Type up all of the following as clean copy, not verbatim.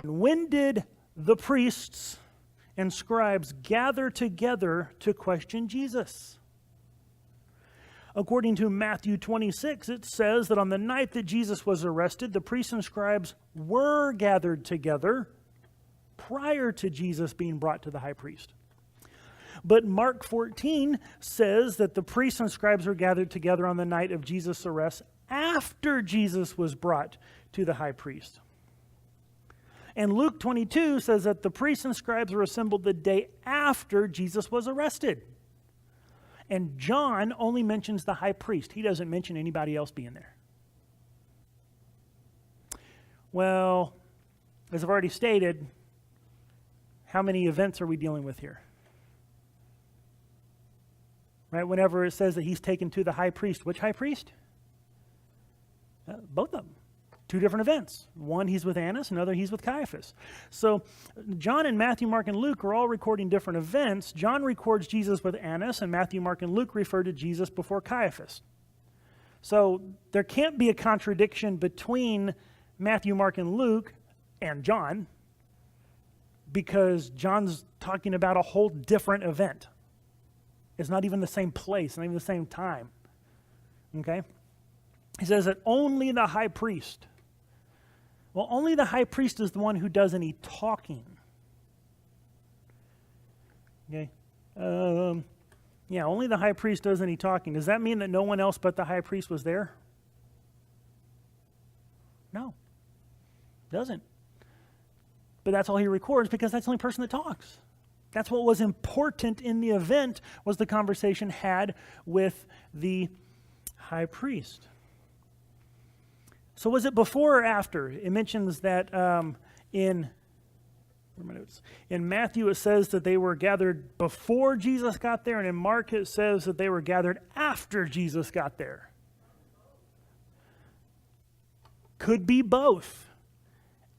When did the priests and scribes gather together to question Jesus? According to Matthew 26, it says that on the night that Jesus was arrested, the priests and scribes were gathered together prior to Jesus being brought to the high priest. But Mark 14 says that the priests and scribes were gathered together on the night of Jesus' arrest after Jesus was brought to the high priest. And Luke 22 says that the priests and scribes were assembled the day after Jesus was arrested. And John only mentions the high priest. He doesn't mention anybody else being there. Well, as I've already stated, how many events are we dealing with here? Right? Whenever it says that he's taken to the high priest, which high priest? Both of them. Two different events. One, he's with Annas. Another, he's with Caiaphas. So John and Matthew, Mark, and Luke are all recording different events. John records Jesus with Annas, and Matthew, Mark, and Luke refer to Jesus before Caiaphas. So there can't be a contradiction between Matthew, Mark, and Luke and John, because John's talking about a whole different event. It's not even the same place, not even the same time. Okay? He says that only the high priest. Well, only the high priest is the one who does any talking. Okay? Yeah, only the high priest does any talking. Does that mean that no one else but the high priest was there? No. Doesn't. But that's all he records because that's the only person that talks. That's what was important in the event, was the conversation had with the high priest. So was it before or after? It mentions that in Matthew it says that they were gathered before Jesus got there, and in Mark it says that they were gathered after Jesus got there. Could be both.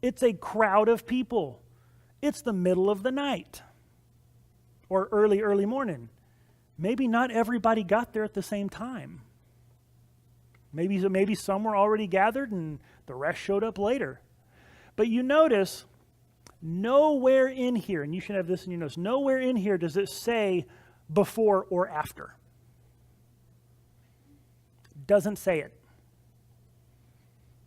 It's a crowd of people. It's the middle of the night or early morning. Maybe not everybody got there at the same time. Maybe some were already gathered and the rest showed up later. But you notice, nowhere in here, and you should have this in your notes, nowhere in here does it say before or after. Doesn't say it.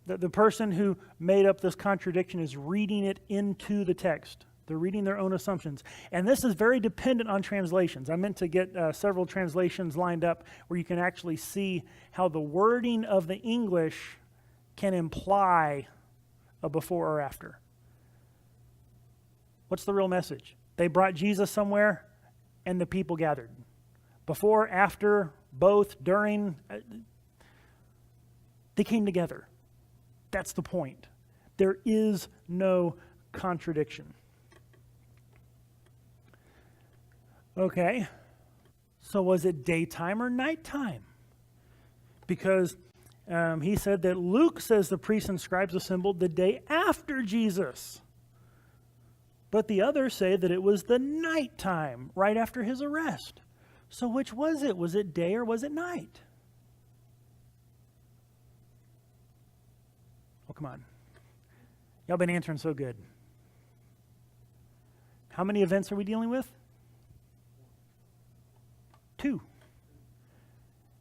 The person who made up this contradiction is reading it into the text. They're reading their own assumptions. And this is very dependent on translations. I meant to get several translations lined up where you can actually see how the wording of the English can imply a before or after. What's the real message? They brought Jesus somewhere and the people gathered. Before, after, both, during, they came together. That's the point. There is no contradiction. Okay, so was it daytime or nighttime? Because he said that Luke says the priests and scribes assembled the day after Jesus. But the others say that it was the nighttime, right after his arrest. So which was it? Was it day or was it night? Oh, come on. Y'all been answering so good. How many events are we dealing with? 2.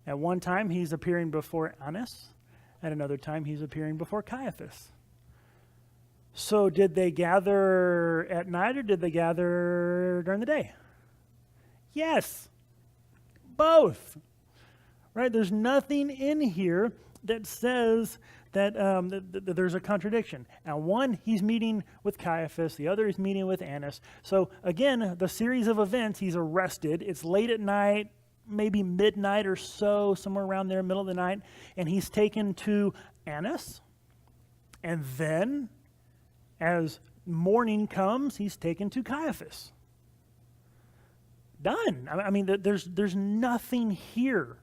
At one time, he's appearing before Annas. At another time, he's appearing before Caiaphas. So did they gather at night or did they gather during the day? Yes, both. Right? There's nothing in here that says that, that there's a contradiction. Now, one, he's meeting with Caiaphas. The other is meeting with Annas. So again, the series of events, he's arrested. It's late at night, maybe midnight or so, somewhere around there, middle of the night. And he's taken to Annas. And then, as morning comes, he's taken to Caiaphas. Done. I mean, there's nothing here